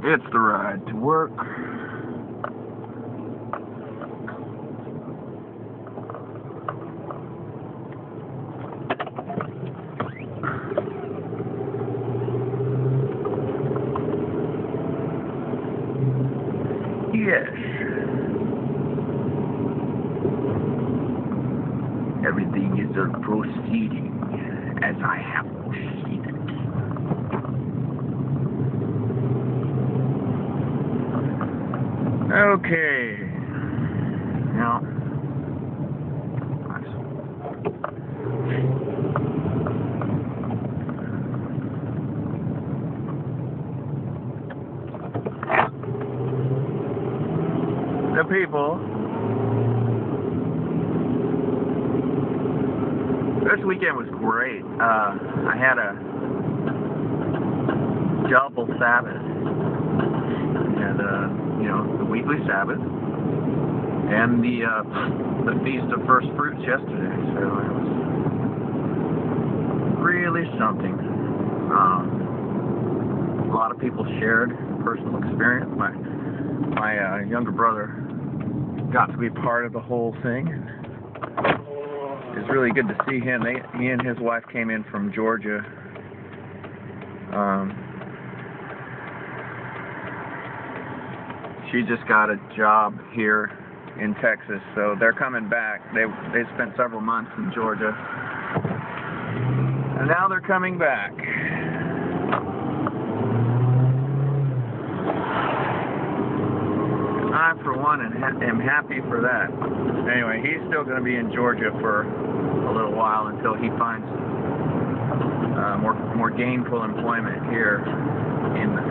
It's the ride to work. Yes. Everything is proceeding as I have proceeded. Okay. Now, the people. This weekend was great. I had a double Sabbath. And the weekly Sabbath and the Feast of First Fruits yesterday. So it was really something. A lot of people shared personal experience. My younger brother got to be part of the whole thing. It's really good to see him. He and his wife came in from Georgia. She just got a job here in Texas, so they're coming back. They spent several months in Georgia, and now they're coming back. I, for one, am happy for that. Anyway, he's still going to be in Georgia for a little while until he finds more gainful employment here in the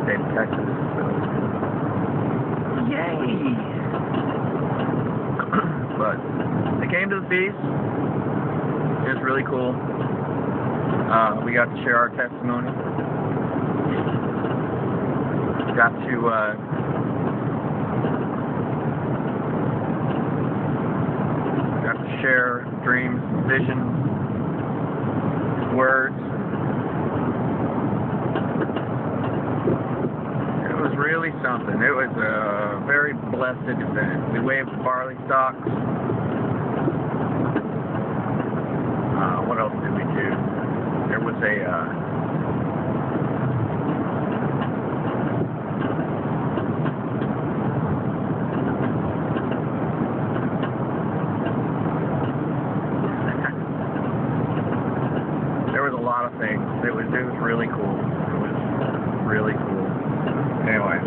state of Texas. So. Yay! But they came to the feast. It was really cool. We got to share our testimony. Got to share dreams, visions, words. It was really something. It was a very blessed event. We waved barley stalks. What else did we do? There was there was a lot of things. It was really cool. It was really cool. Anyway,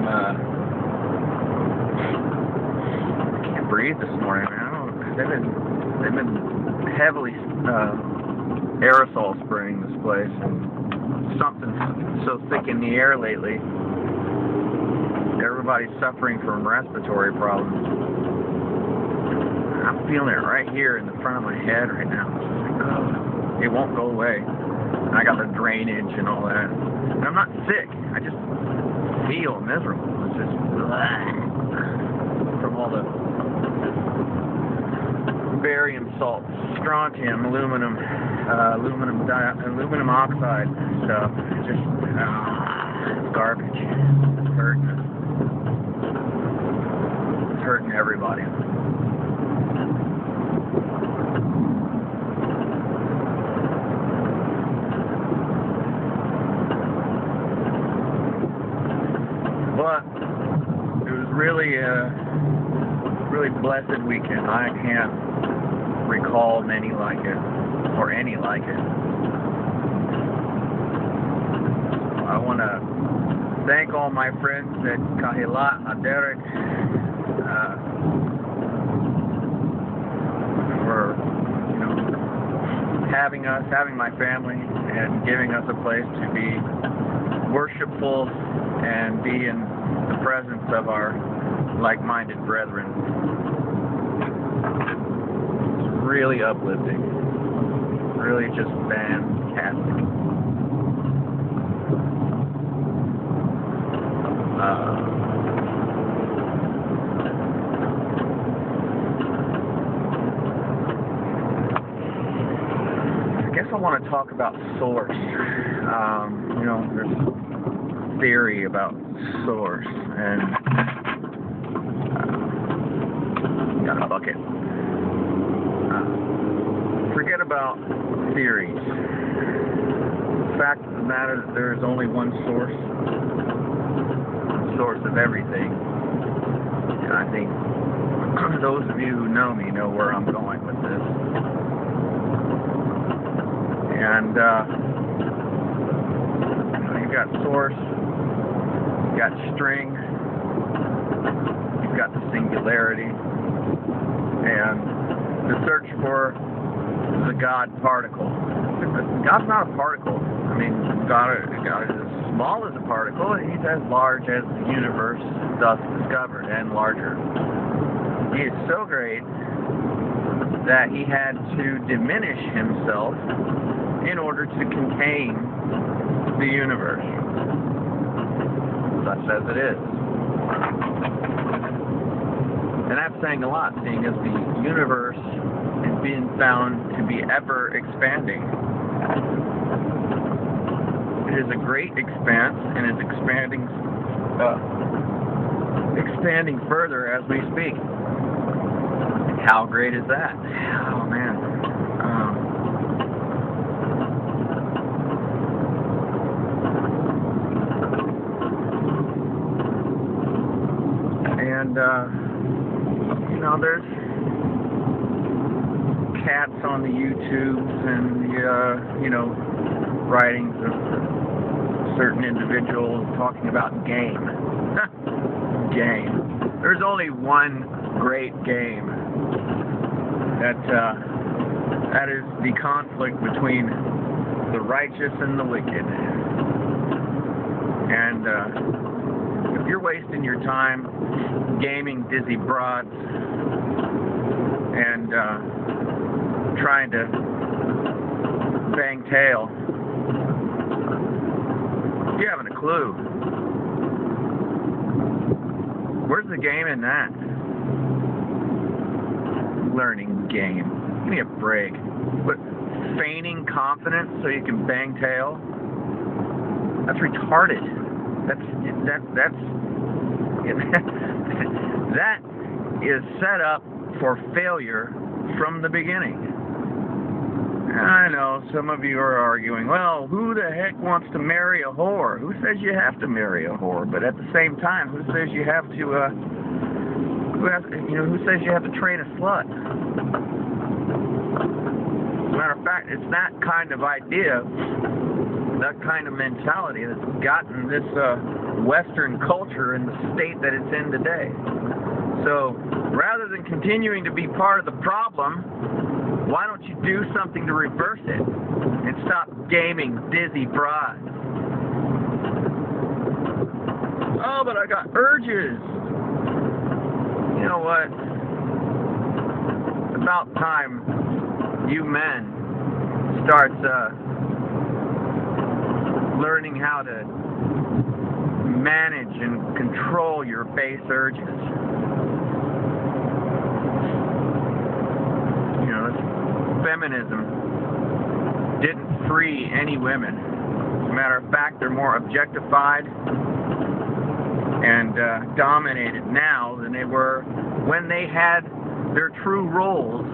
I can't breathe this morning, man. They've been heavily aerosol spraying this place, and something's so thick in the air lately. Everybody's suffering from respiratory problems. I'm feeling it right here in the front of my head right now. It's like, oh, it won't go away. And I got the drainage and all that. And I'm not sick. I just feel miserable. It's just from all the barium salts, strontium, aluminum oxide stuff. It's just garbage. It's hurting. It's hurting everybody. But it was really blessed weekend. I can't recall many like it, or any like it. I want to thank all my friends at Kahila, Derek, for having my family, and giving us a place to be worshipful and be in the presence of our like-minded brethren. It's really uplifting. Really just fantastic. I guess I want to talk about source. There's theory about source, and got a bucket. Forget about theories. The fact of the matter is that there is only one source of everything. And I think those of you who know me know where I'm going with this. And you've got source, you've got string, you've got the singularity, and the search for the God particle. God's not a particle. I mean, God is as small as a particle. He's as large as the universe thus discovered, and larger. He is so great that he had to diminish himself in order to contain the universe, such as it is. And that's saying a lot, seeing as the universe is being found to be ever expanding. It is a great expanse, and it's expanding further as we speak. How great is that? Oh man. There's cats on the YouTubes and the writings of certain individuals talking about game. Game. There's only one great game. That is the conflict between the righteous and the wicked. And if you're wasting your time gaming dizzy broads and trying to bang tail, you haven't a clue. Where's the game in that? Learning game. Give me a break. But feigning confidence so you can bang tail? That's retarded. That is set up for failure from the beginning. I know some of you are arguing, well, who the heck wants to marry a whore? Who says you have to marry a whore? But at the same time, who says you have to who says you have to train a slut? As a matter of fact, it's that kind of idea, that kind of mentality that's gotten this Western culture in the state that it's in today. So, rather than continuing to be part of the problem, why don't you do something to reverse it and stop gaming dizzy broads? Oh, but I got urges. You know what? It's about time you men start learning how to manage and control your base urges. Feminism didn't free any women. As a matter of fact, they're more objectified and dominated now than they were when they had their true roles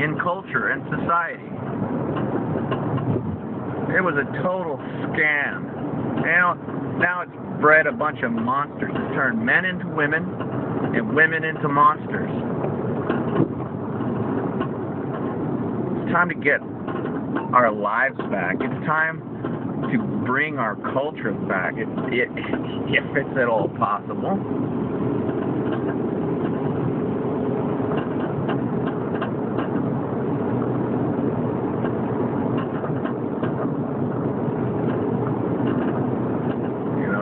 in culture and society. It was a total scam. Now it's bred a bunch of monsters. It's turned men into women and women into monsters. It's time to get our lives back. It's time to bring our culture back, if it's at all possible.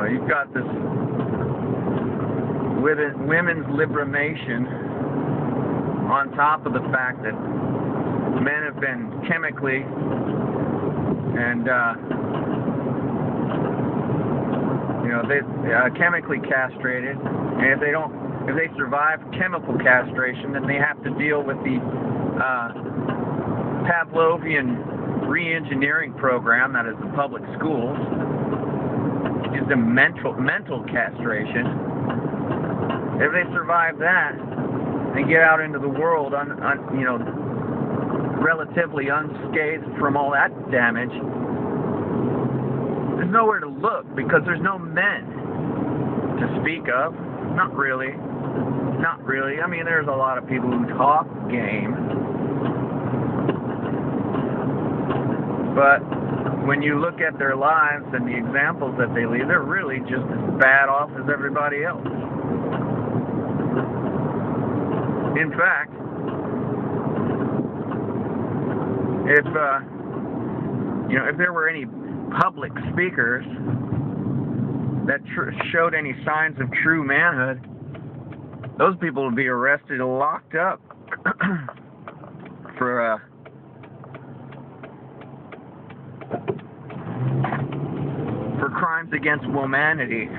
You've got this women's liberation on top of the fact that men have been chemically and chemically castrated, and if they survive chemical castration, then they have to deal with the Pavlovian re-engineering program that is the public schools. is the mental castration. If they survive that and get out into the world, relatively unscathed from all that damage, there's nowhere to look because there's no men to speak of. Not really. Not really. I mean, there's a lot of people who talk game. But when you look at their lives and the examples that they leave, they're really just as bad off as everybody else. In fact, if there were any public speakers that showed any signs of true manhood, those people would be arrested and locked up for crimes against womanity.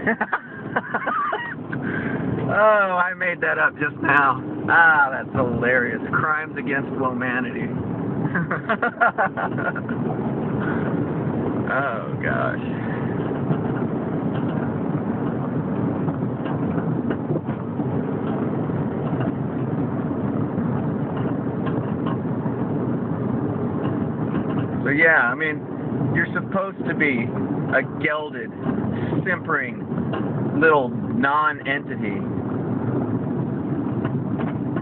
Oh, I made that up just now. Ah, that's hilarious. Crimes against womanity. Oh, gosh. So yeah, I mean, you're supposed to be a gelded, simpering little non-entity.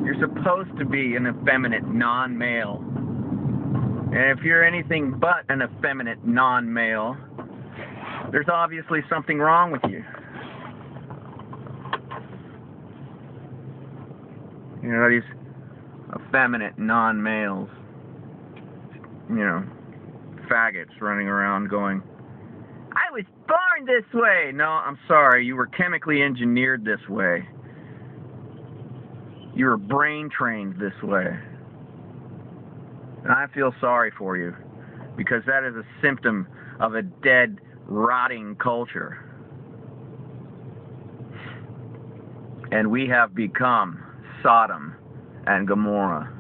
You're supposed to be an effeminate non-male. And if you're anything but an effeminate non-male, there's obviously something wrong with you. You know, these effeminate non-males, faggots running around going, I was born this way! No, I'm sorry, you were chemically engineered this way. You were brain trained this way. And I feel sorry for you, because that is a symptom of a dead, rotting culture. And we have become Sodom and Gomorrah.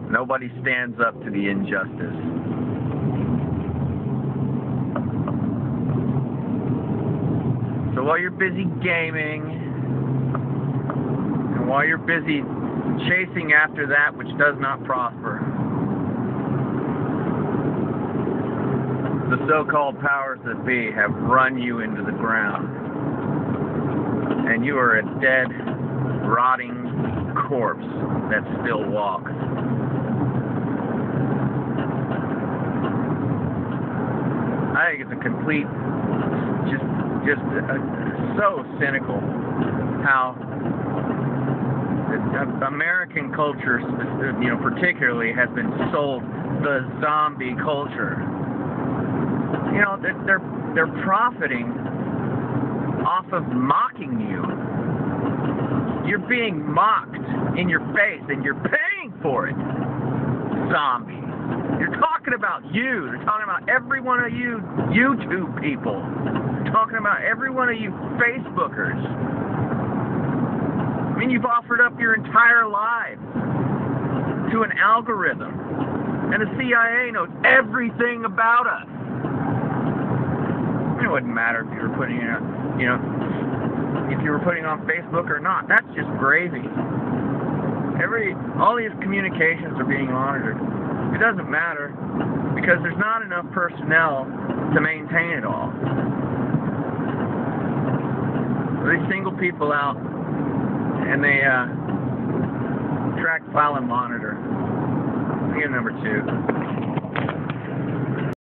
Nobody stands up to the injustice. So while you're busy gaming, and while you're busy chasing after that which does not prosper, the so-called powers that be have run you into the ground. And you are a dead, rotting corpse that still walks. I think it's a complete, so cynical how American culture, particularly, has been sold the zombie culture. They're profiting off of mocking you. You're being mocked in your face, and you're paying for it. Zombies. You're talking about you. They're talking about every one of you YouTube people. They're talking about every one of you Facebookers. I mean, you've offered up your entire lives to an algorithm. And the CIA knows everything about us. It wouldn't matter if you were putting it, if you were putting on Facebook or not. That's just gravy. All these communications are being monitored. It doesn't matter because there's not enough personnel to maintain it all. They single people out and they track, file, and monitor. Get number 2.